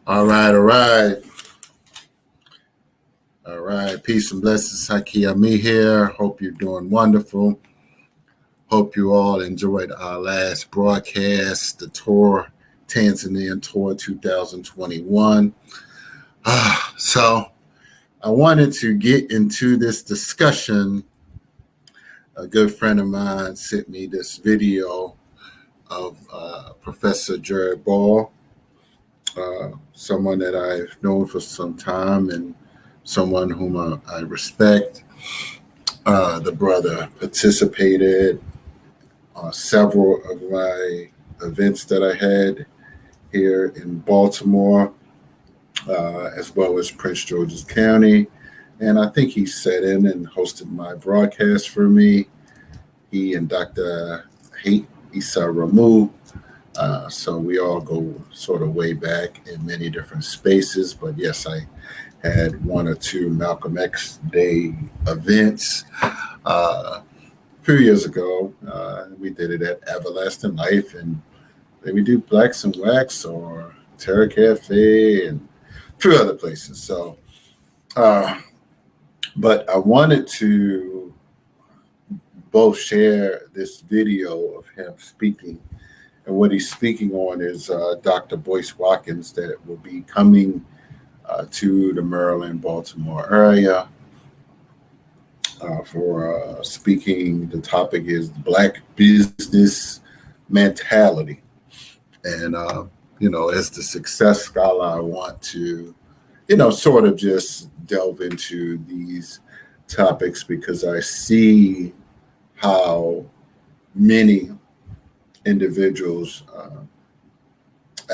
All right, all right. All right. Peace and blessings. Haki Ami here. Hope you're doing wonderful. Hope you all enjoyed our last broadcast, the tour, Tanzanian Tour 2021. So I wanted to get into this discussion. A good friend of mine sent me this video of Professor Jared Ball, someone that I've known for some time and someone whom I respect. The brother participated on several of my events that I had here in Baltimore, as well as Prince George's County. And I think he sat in and hosted my broadcast for me. He and Dr. Haight Issa Ramu. So we all go sort of way back in many different spaces. But yes, I had one or two Malcolm X Day events. A few years ago, we did it at Everlasting Life, and then we do Blacks and Wax or Terra Cafe and a few other places. So, but I wanted to both share this video of him speaking, and what he's speaking on is Dr. Boyce Watkins that will be coming to the Maryland, Baltimore area for speaking. The topic is Black business mentality. And, as the success scholar, I want to, sort of just delve into these topics because I see how many individuals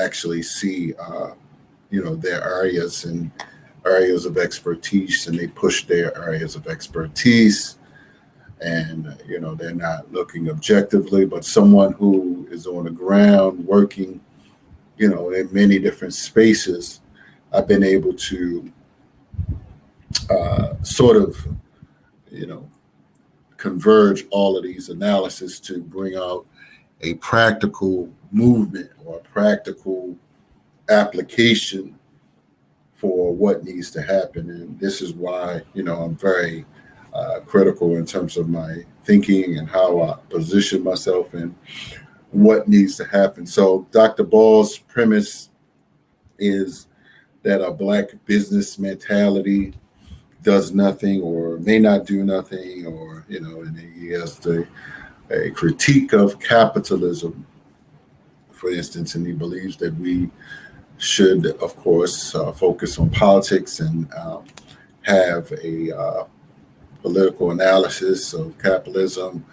actually see, their areas of expertise, and they push their areas of expertise, and they're not looking objectively, but someone who is on the ground working in many different spaces, I've been able to sort of converge all of these analysis to bring out a practical movement or a practical application for what needs to happen. And this is why, I'm very critical in terms of my thinking and how I position myself and what needs to happen. So Dr. Ball's premise is that a Black business mentality does nothing or may not do nothing, or, and he has a critique of capitalism, for instance, and he believes that we should, of course, focus on politics and have a political analysis of capitalism,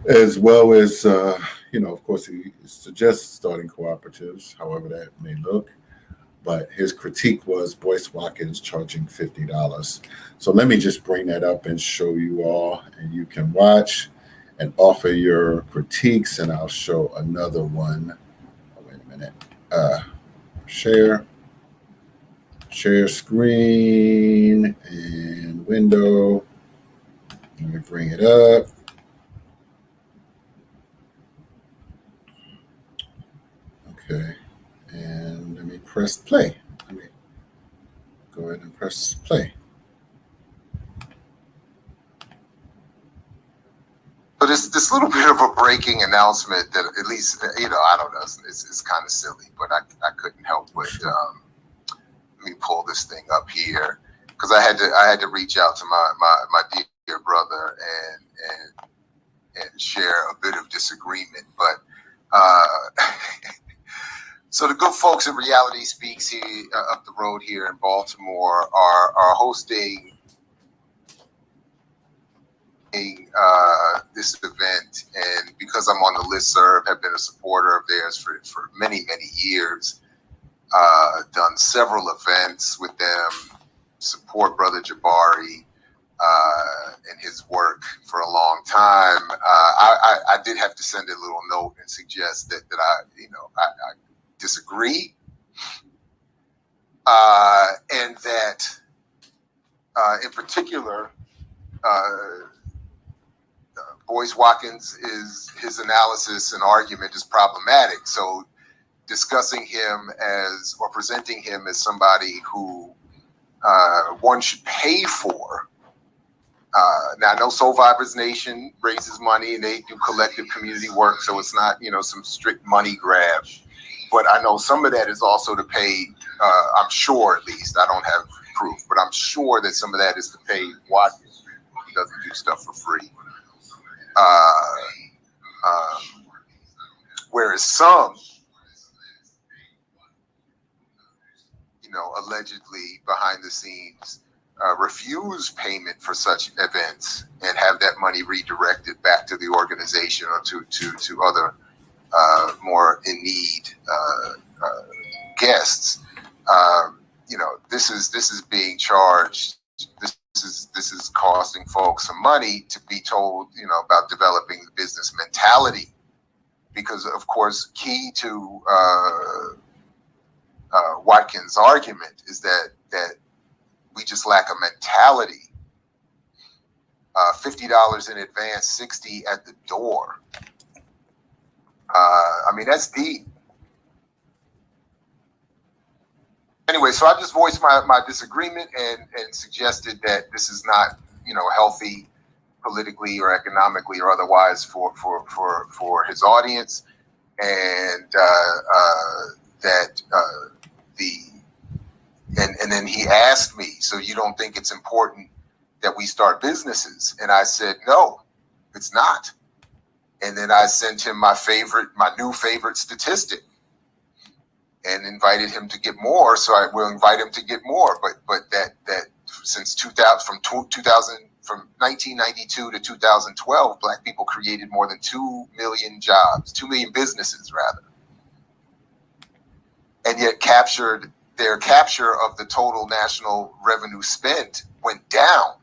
as well as, of course, he suggests starting cooperatives, however that may look. But his critique was Boyce Watkins charging $50. So let me just bring that up and show you all, and you can watch and offer your critiques, and I'll show another one. Oh, wait a minute. Share screen and window. Let me bring it up. Okay, and let me press play. Let me go ahead and press play. So this little bit of a breaking announcement that at least, I don't know, it's kind of silly, but I couldn't help but let me pull this thing up here because I had to reach out to my dear brother and share a bit of disagreement. But so the good folks at Reality Speaks here up the road here in Baltimore are hosting this event, and because I'm on the listserv, have been a supporter of theirs for many years, done several events with them, support Brother Jabari and his work for a long time. I did have to send a little note and suggest that I disagree, and that in particular, Boyce Watkins his analysis and argument is problematic. So discussing him as, or presenting him as somebody who one should pay for. Now I know Soul Vibers Nation raises money and they do collective community work, so it's not, some strict money grab. But I know some of that is also to pay, I'm sure at least, I don't have proof, but I'm sure that some of that is to pay Watkins. He doesn't do stuff for free. Whereas some, allegedly behind the scenes, refuse payment for such events and have that money redirected back to the organization or to other more in need guests. This is being charged. This is costing folks some money to be told, about developing the business mentality, because of course, key to Watkins' argument is that we just lack a mentality. $50 in advance, $60 at the door. That's deep. Anyway, so I just voiced my disagreement and suggested that this is not, healthy politically or economically or otherwise for his audience, and and then he asked me, so you don't think it's important that we start businesses? And I said, no, it's not. And then I sent him my new favorite statistic, and invited him to get more. So I will invite him to get more. But that since 1992 to 2012, Black people created more than 2 million jobs, 2 million businesses rather, and yet their capture of the total national revenue spent went down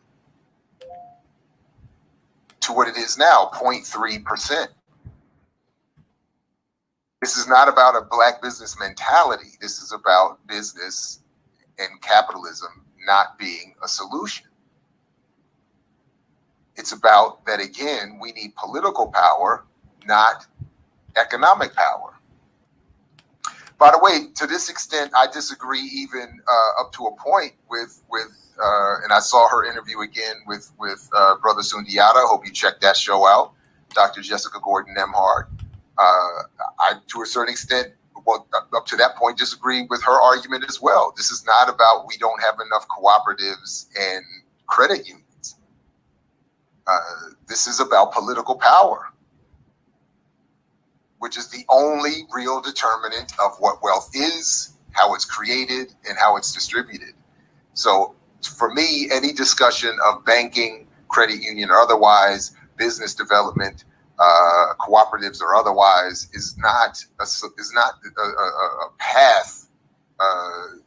to what it is now, 0.3%. This is not about a Black business mentality. This is about business and capitalism not being a solution. It's about that, again, we need political power, not economic power. By the way, to this extent, I disagree even up to a point with and I saw her interview again with Brother Sundiata. Hope you check that show out, Dr. Jessica Gordon Nemhard. I, to a certain extent, up to that point, disagree with her argument as well. This is not about we don't have enough cooperatives and credit unions. This is about political power, which is the only real determinant of what wealth is, how it's created, and how it's distributed. So for me, any discussion of banking, credit union, or otherwise, business development, cooperatives or otherwise, is not a path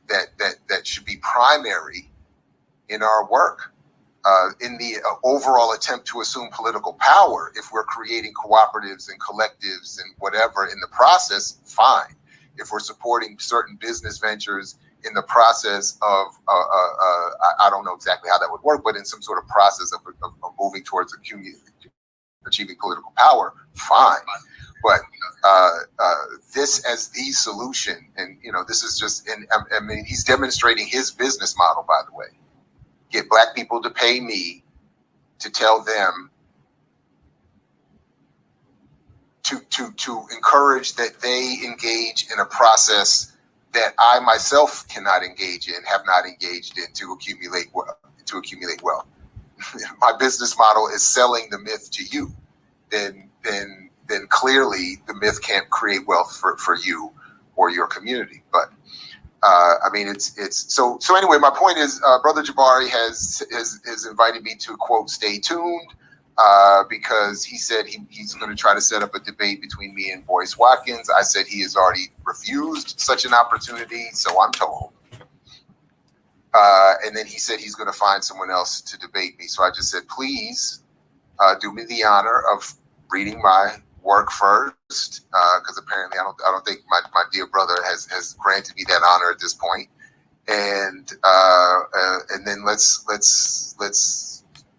that should be primary in our work. In the overall attempt to assume political power, if we're creating cooperatives and collectives and whatever in the process, fine. If we're supporting certain business ventures in the process of, I don't know exactly how that would work, but in some sort of process of moving towards achieving political power, fine. But this as the solution, and this is just, he's demonstrating his business model, by the way. Get Black people to pay me to tell them to encourage that they engage in a process that I myself cannot engage in, have not engaged in, to accumulate wealth. My business model is selling the myth to you. Then clearly the myth can't create wealth for you or your community. But it's so anyway, my point is, Brother Jabari has invited me to, quote, stay tuned, because he said he's going to try to set up a debate between me and Boyce Watkins. I said he has already refused such an opportunity, so I'm told. And then he said he's going to find someone else to debate me. So I just said, please do me the honor of reading my work first, because apparently I don't think my dear brother has granted me that honor at this point. And then let's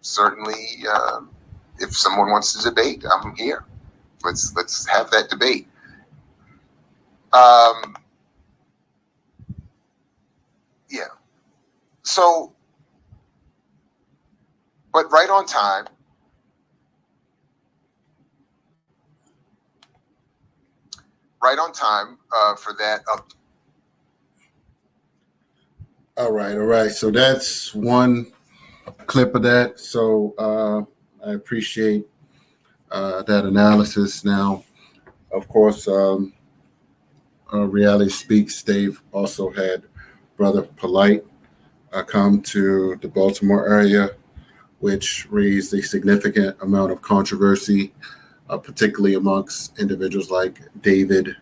certainly, if someone wants to debate, I'm here. Let's have that debate. Um, yeah. So, but right on time. Right on time for that. All right. So that's one clip of that. So I appreciate that analysis. Now, of course, Reality Speaks, they've also had Brother Polite come to the Baltimore area, which raised a significant amount of controversy, particularly amongst individuals like David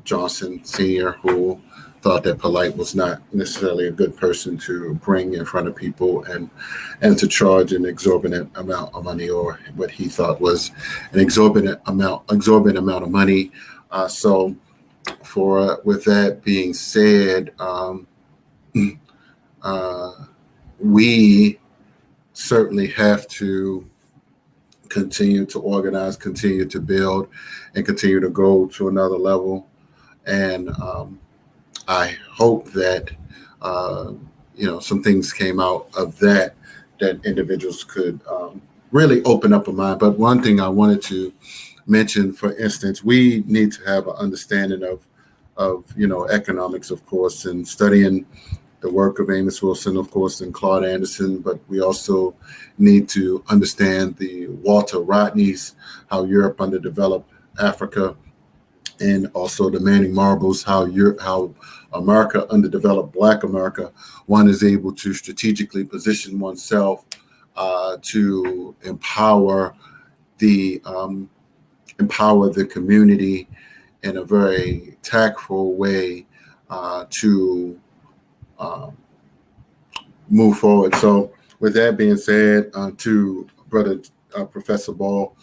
Johnson Sr., who thought that Polite was not necessarily a good person to bring in front of people and to charge an exorbitant amount of money, or what he thought was an exorbitant amount of money. So, with that being said, we certainly have to continue to organize, continue to build, and continue to go to another level. And I hope that some things came out of that individuals could really open up a mind. But one thing I wanted to mention, for instance, we need to have an understanding of economics, of course, and studying the work of Amos Wilson, of course, and Claude Anderson, but we also need to understand the Walter Rodneys, how Europe underdeveloped Africa, and also the Manning Marbles, how America underdeveloped Black America. One is able to strategically position oneself to empower the community in a very tactful way to move forward. So, with that being said, to Brother Professor Ball,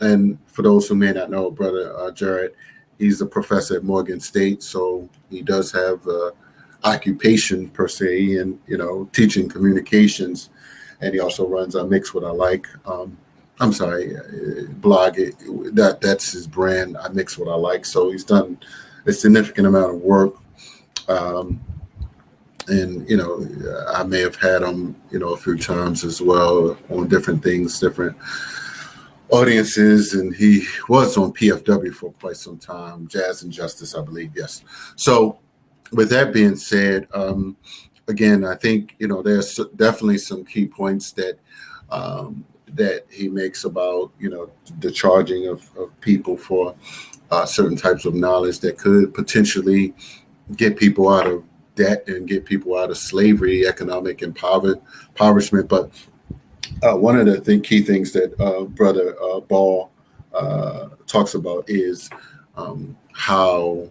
and for those who may not know, Brother Jared, he's a professor at Morgan State, so he does have occupation per se in teaching communications, and he also runs a Mix What I Like. Blog. That's his brand. I Mix What I Like. So he's done a significant amount of work. And I may have had him a few times as well on different things, different audiences, and he was on PFW for quite some time, Jazz and Justice, I believe. Yes. So with that being said, again, I think there's definitely some key points that he makes about the charging of people for certain types of knowledge that could potentially get people out of debt and get people out of slavery, economic impoverishment. But one of the key things that Brother Ball talks about is how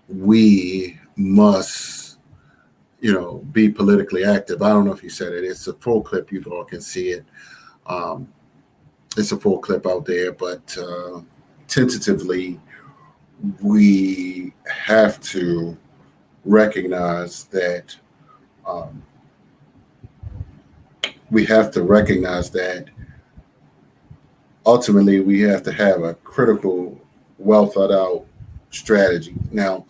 we must, be politically active. I don't know if he said it. It's a full clip. You all can see it. It's a full clip out there, but tentatively, we have to recognize that ultimately we have to have a critical, well thought out strategy. Now,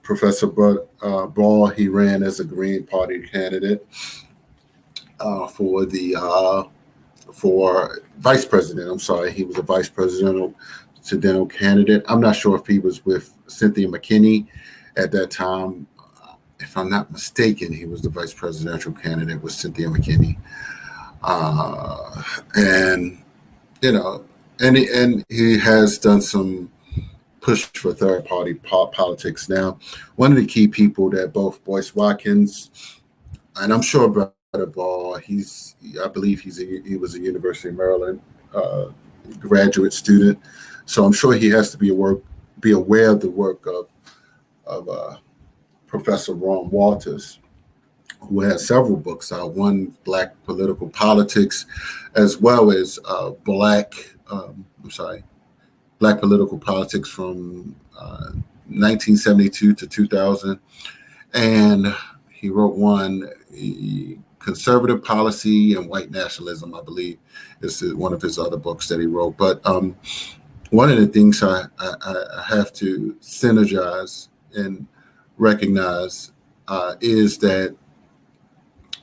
Professor Ball, he ran as a Green Party candidate for vice president. I'm sorry, he was a vice presidential candidate. I'm not sure if he was with Cynthia McKinney at that time. If I'm not mistaken, he was the vice presidential candidate with Cynthia McKinney. And he has done some push for third party politics. Now, one of the key people that both Boyce Watkins, and I'm sure Brother Ball, I believe he was a University of Maryland graduate student, so I'm sure he has to be aware of the work of Professor Ron Walters, who has several books out. One, Black Political Politics, as well as Black Political Politics from 1972 to 2000. And he wrote one, Conservative Policy and White Nationalism, I believe, is one of his other books that he wrote. But one of the things I have to synergize and recognize is that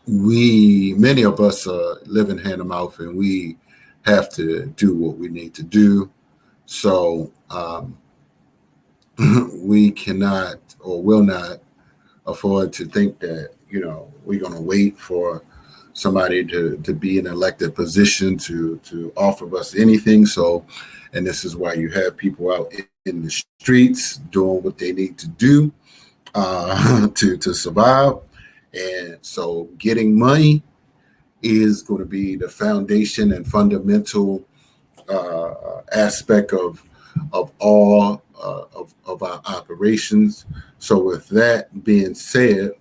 many of us are living hand to mouth, and we have to do what we need to do. So we cannot or will not afford to think that, we're going to wait for somebody to be in an elected position to offer us anything. So, and this is why you have people out in the streets doing what they need to do to survive. And so getting money is going to be the foundation and fundamental aspect of all of our operations. So with that being said,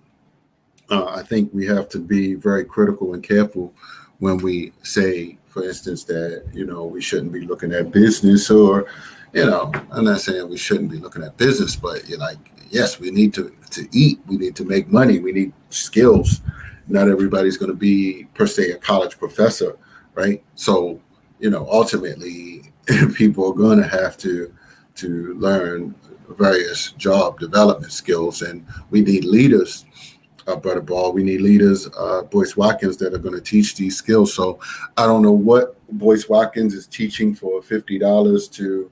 I think we have to be very critical and careful when we say, for instance, that, we shouldn't be looking at business, or, I'm not saying we shouldn't be looking at business, but you're like, yes, we need to eat. We need to make money. We need skills. Not everybody's going to be, per se, a college professor, right? So, ultimately, people are going to have to learn various job development skills, and we need leaders. Brother Ball, we need leaders, Boyce Watkins, that are going to teach these skills. So I don't know what Boyce Watkins is teaching for $50 to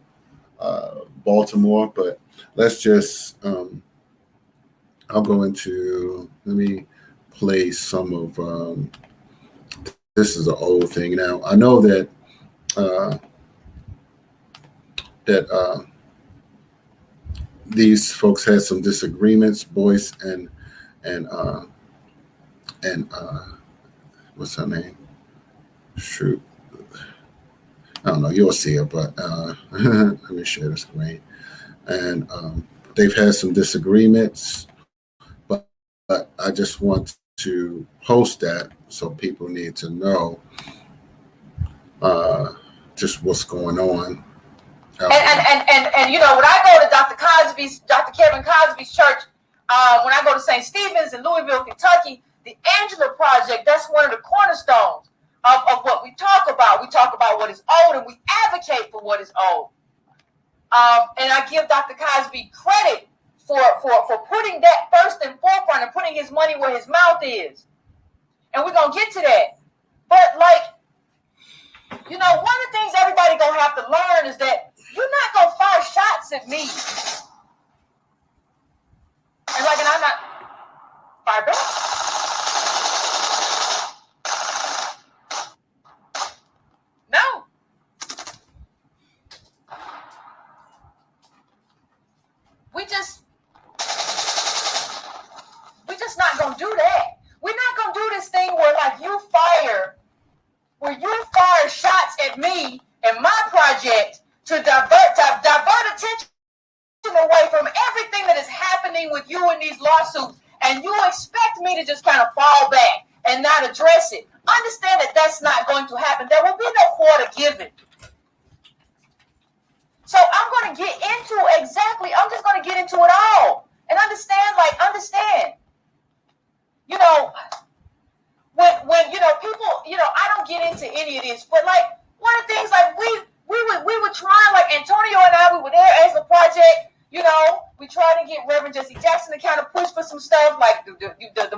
Baltimore, but let's just, I'll go into, let me play some of, this is an old thing. Now, I know that, these folks had some disagreements, Boyce and what's her name? Shoot, I don't know. You'll see her, but let me share the screen. And they've had some disagreements, but I just want to post that so people need to know just what's going on. And when I go to Dr. Kevin Cosby's church, when I go to St. Stephen's in Louisville, Kentucky, the Angela Project, that's one of the cornerstones of what we talk about. We talk about what is owed, and we advocate for what is owed. And I give Dr. Cosby credit for putting that first and forefront and putting his money where his mouth is. And we're going to get to that. But one of the things everybody going to have to learn is that you're not going to fire shots at me. And I'm not fire back. No. We just not going to do that. We're not going to do this thing where you fire shots at me and my project to divert attention away from everything that is happening with you in these lawsuits, and you expect me to just kind of fall back and not address it. Understand that that's not going to happen. There will be no quarter given. So I'm going to get into I'm just going to get into it all and understand. When people, I don't get into any of this, but one of the things we were trying, Antonio and I, we were there as a project. We tried to get Reverend Jesse Jackson to kind of push for some stuff, like the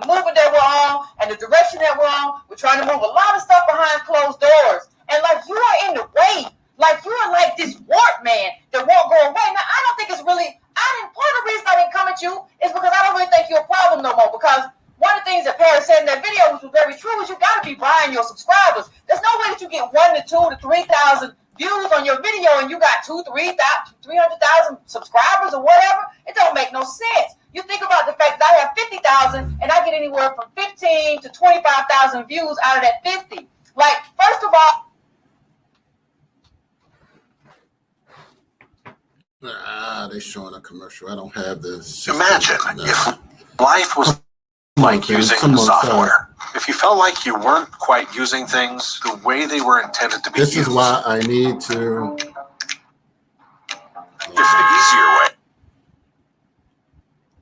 movement that we're on and the direction that we're on. We're trying to move a lot of stuff behind closed doors. And you are in the way. You are like this wart man that won't go away. Now, I don't think it's really, part of the reason I didn't come at you is because I don't really think you're a problem no more. Because one of the things that Paris said in that video, which was very true, is you got to be buying your subscribers. There's no way that you get 1 to 2 to 3,000 views on your video and you got 300,000 subscribers or whatever. It don't make no sense. You think about the fact that I have 50,000 and I get anywhere from 15 to 25,000 views out of that 50. First of all, they're showing a commercial. I don't have this. Imagine if life was like using software. If you felt like you weren't quite using things the way they were intended to be used. This is why I need to. If the easier way.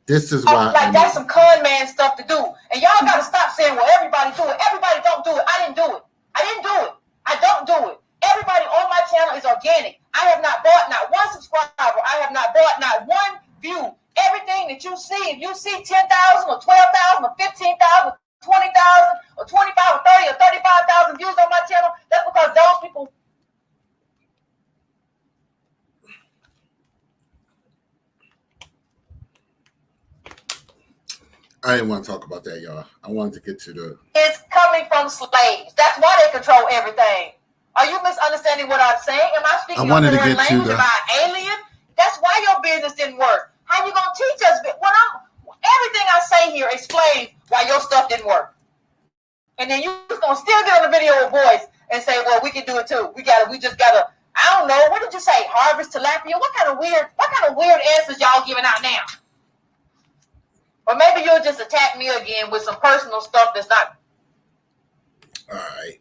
This is why. That's some con man stuff to do. And y'all got to stop saying, well, everybody do it. Everybody don't do it. I didn't do it. I didn't do it. I don't do it. Everybody on my channel is organic. I have not bought not one subscriber. I have not bought not one view. Everything that you see, if you see 10,000 or 12,000 or 15,000 or 20,000 or 25 or 30 or 35,000 views on my channel, that's because those people. I didn't want to talk about that, y'all. I wanted to get to the. It's coming from slaves. That's why they control everything. Are you misunderstanding what I'm saying? Am I speaking a foreign language? Am I an alien? That's why your business didn't work. How you gonna teach us? Everything I say here explains why your stuff didn't work. And then you're gonna still get on the video with Boyce and say, "Well, we can do it too. We just gotta." I don't know. What did you say? Harvest tilapia? What kind of weird answers y'all giving out now? Or maybe you'll just attack me again with some personal stuff that's not. All right.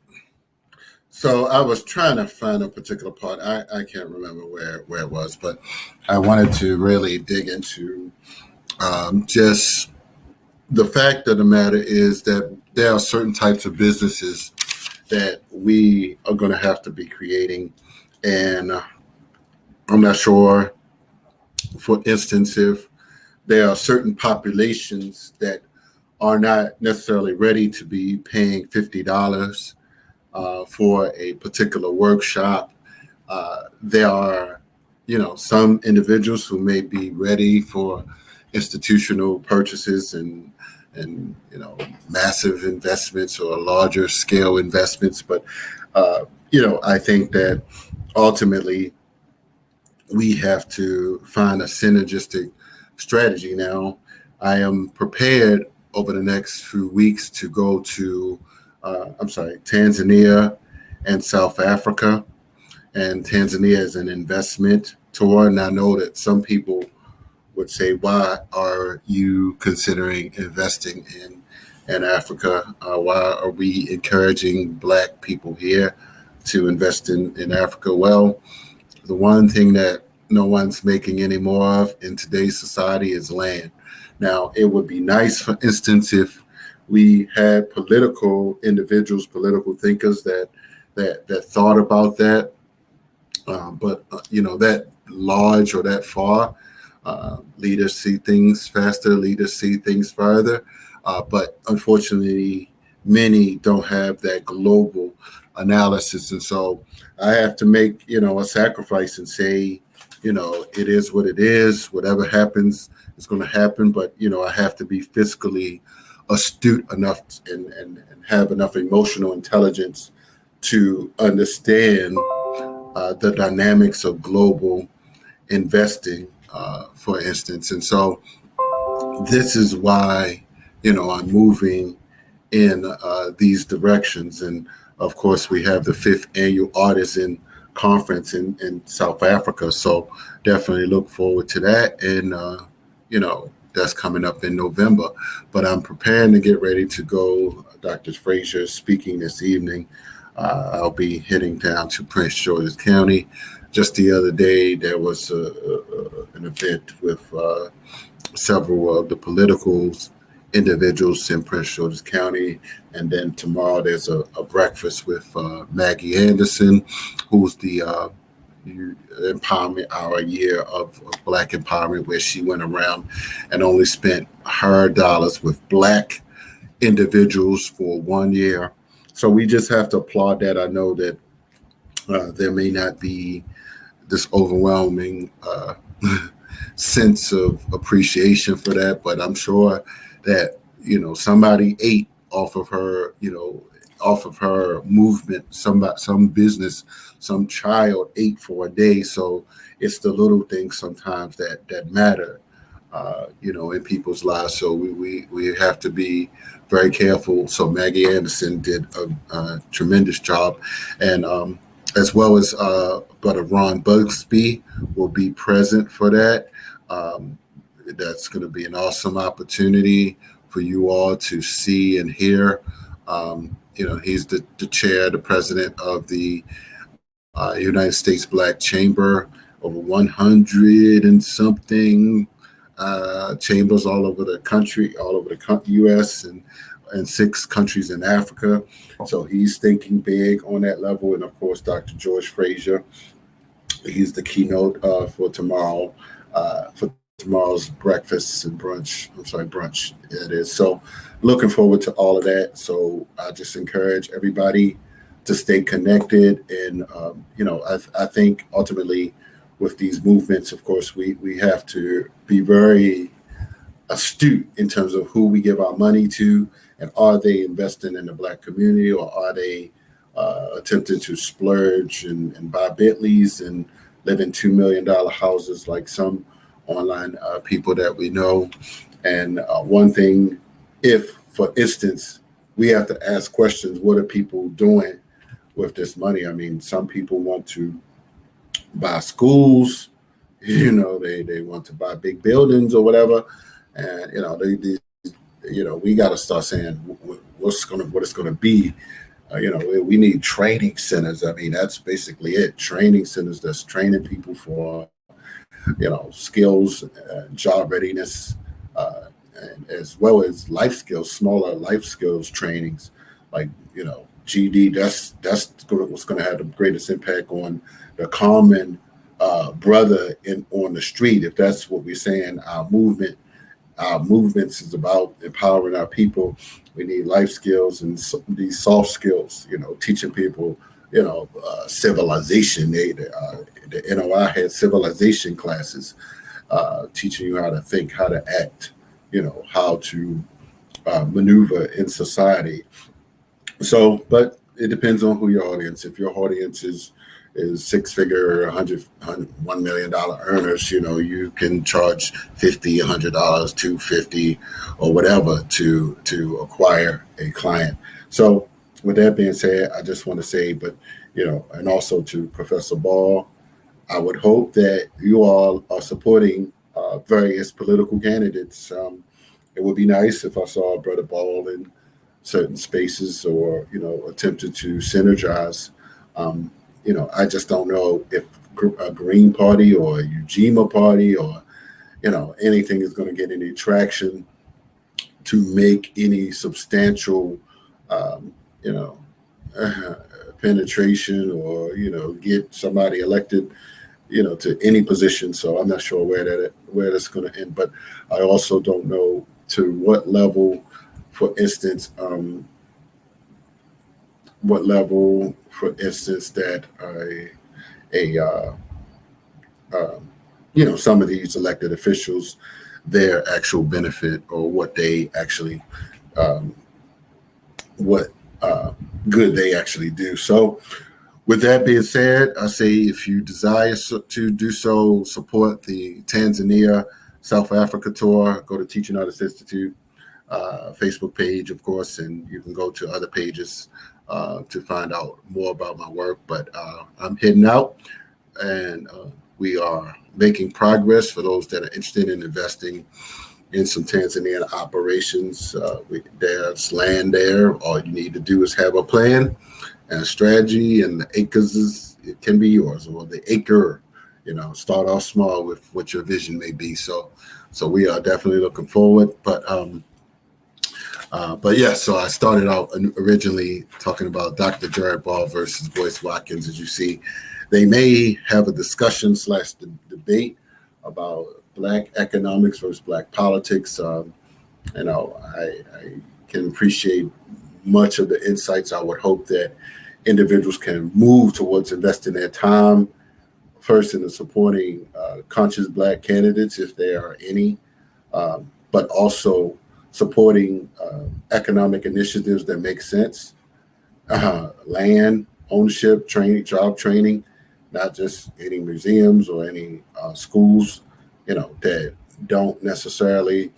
So I was trying to find a particular part. I can't remember where it was, but I wanted to really dig into just the fact of the matter is that there are certain types of businesses that we are going to have to be creating. And I'm not sure, for instance, if there are certain populations that are not necessarily ready to be paying $50 for a particular workshop. There are, some individuals who may be ready for institutional purchases and massive investments or larger scale investments. But, I think that ultimately we have to find a synergistic strategy. Now, I am prepared over the next few weeks to go to, Tanzania and South Africa. And Tanzania is an investment tour. And I know that some people would say, why are you considering investing in Africa? Why are we encouraging Black people here to invest in Africa? Well, the one thing that no one's making any more of in today's society is land. Now, it would be nice, for instance, if we had political individuals, political thinkers that thought about that. But that large or that far, leaders see things faster, leaders see things further. But unfortunately, many don't have that global analysis. And so I have to make, a sacrifice and say, it is what it is. Whatever happens, it's going to happen. But, I have to be fiscally astute enough and have enough emotional intelligence to understand the dynamics of global investing, for instance. And so this is why, I'm moving in these directions. And of course, we have the 5th annual Artisan Conference in South Africa. So definitely look forward to that. And, that's coming up in November. But I'm preparing to get ready to go. Dr. Frazier is speaking this evening. I'll be heading down to Prince George's County. Just the other day, there was an event with several of the political individuals in Prince George's County. And then tomorrow there's a breakfast with Maggie Anderson, who's the Empowerment Hour year of Black Empowerment, where she went around and only spent her dollars with Black individuals for 1 year. So we just have to applaud that. I know that there may not be this overwhelming sense of appreciation for that, but I'm sure that, somebody ate off of her, off of her movement, some business, some child ate for a day. So it's the little things sometimes that matter, in people's lives. So we have to be very careful. So Maggie Anderson did a tremendous job. And as well as Brother Ron Bugsby will be present for that. That's going to be an awesome opportunity for you all to see and hear. He's the chair, the president of the United States Black Chamber, over 100 and something chambers all over the country, all over the U.S. and in 6 countries in Africa. So he's thinking big on that level. And of course, Dr. George Frazier, he's the keynote for tomorrow's breakfast and brunch. I'm sorry, brunch it is. So looking forward to all of that. So I just encourage everybody to stay connected. And, I think ultimately with these movements, of course, we have to be very astute in terms of who we give our money to, and are they investing in the Black community, or are they attempting to splurge and buy Bentleys and live in $2 million houses like some online people that we know. And one thing, if, for instance, we have to ask questions, what are people doing with this money? I mean, some people want to buy schools, they want to buy big buildings or whatever. And, we got to start saying what it's going to be. We need training centers. I mean, that's basically it. Training centers that's training people for, skills, job readiness, and as well as life skills, smaller life skills trainings, like, GD. That's what's going to have the greatest impact on the common brother on the street. If that's what we're saying, our movements is about empowering our people. We need life skills and these soft skills, teaching people, civilization. The NOI had civilization classes, teaching you how to think, how to act, how to maneuver in society. So, but it depends on who your audience. If your audience is 6-figure, $1 million earners, you can charge $50, $100, $250, or whatever to acquire a client. So with that being said, I just want to say, and also to Professor Ball, I would hope that you all are supporting various political candidates. It would be nice if I saw Brother Ball in certain spaces, or, attempted to synergize. I just don't know if a Green Party or a Ujima Party or, anything is going to get any traction to make any substantial, penetration, or, get somebody elected, to any position. So I'm not sure where that's going to end. But I also don't know to what level, for instance, that some of these elected officials, their actual benefit, or what they actually, what good they actually do. So with that being said, I say, if you desire to do so, support the Tanzania South Africa tour. Go to Teaching Artists Institute Facebook page, of course, and you can go to other pages to find out more about my work. But I'm heading out, and we are making progress. For those that are interested in investing in some Tanzanian operations, there's land there. All you need to do is have a plan and a strategy, and the acres it can be yours, or the acre. Start off small with what your vision may be. So we are definitely looking forward. But yeah, so I started out originally talking about Dr. Jared Ball versus Boyce Watkins. As you see, they may have a discussion / debate about Black economics versus Black politics. I can appreciate much of the insights. I would hope that individuals can move towards investing their time first into supporting conscious Black candidates, if there are any, but also supporting economic initiatives that make sense, land ownership, job training, not just any museums or any schools, that don't necessarily,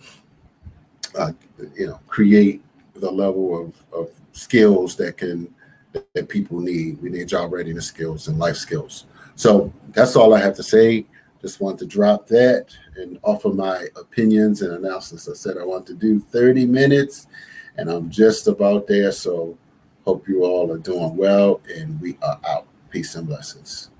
create the level of skills that people need. We need job readiness skills and life skills. So that's all I have to say. Just want to drop that and offer my opinions and analysis. I said I want to do 30 minutes, and I'm just about there. So hope you all are doing well, and we are out. Peace and blessings.